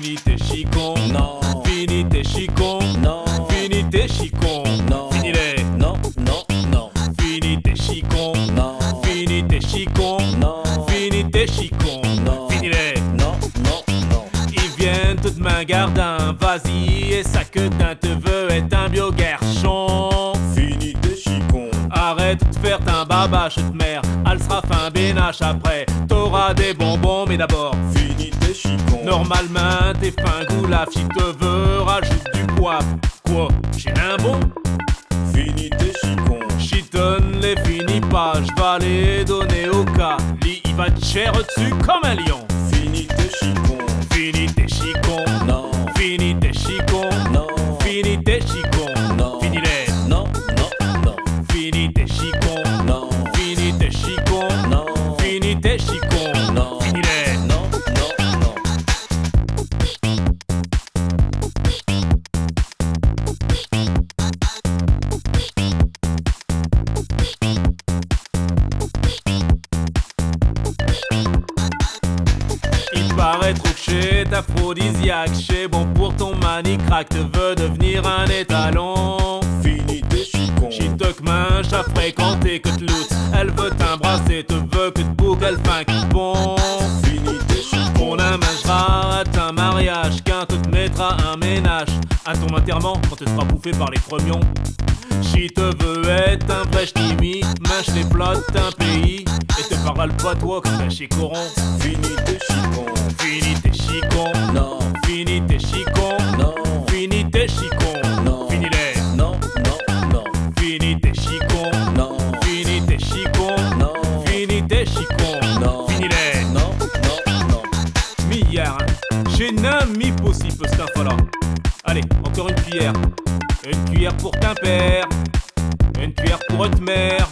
Fini tes chicons, non, fini tes chicons, non, fini tes chicons, non, fini les, non, non, non, fini tes chicons, non, fini tes chicons, non, fini tes chicons, non, fini les. non, non, non. Ils viennent toute main gardin, vas-y et ça que d'un te veut est un bio-guerchon. Fini tes chicons, Arrête de faire un babache de mère, elle sera fin bénache après. T'auras des bonbons mais d'abord fini tes chicons, normalement t'es fin goulaf. Si te veux rajoute du poivre. Quoi, j'ai un bon? fini tes chicons, Chitonne les finis pas, j'vas les donner au cas. Lit il va te cher dessus comme un lion. fini tes chicons, Fini tes chicons, non, fini tes chicons, non, fini tes chicons, non, fini les. non, non, non, Fini tes chicons, non, fini tes chicons, non, fini tes chicons, non, fini les. non, non, non. Il paraît trop que c'est aphrodisiaque, c'est bon pour ton manicrac, te veux devenir un étalon. Fini tes chicons, J'y toque manche à fréquenter que te loot, elle veut t'embrasser, te veut que te boucle, elle fait un coup bon. fini tes chicons, On aménagera à ta mariage, qu'un te mettra un ménage. À ton enterrement, quand tu seras bouffé par les premions. Si te veux être un vrai ch'timi, mâche les plats d'un pays. Et te parle pas toi comme un chicoron. fini tes chicons, Fini tes chicons, non, fini tes chicons, non, fini tes chicons, non, fini les. non, non, non, Fini tes chicons, non, fini tes chicons, non, fini tes chicons, non, fini les. non, non, non. Milliard, j'ai n'un mi possible cette info-là. Allez, encore une cuillère. Une cuillère pour ton père, une cuillère pour votre mère.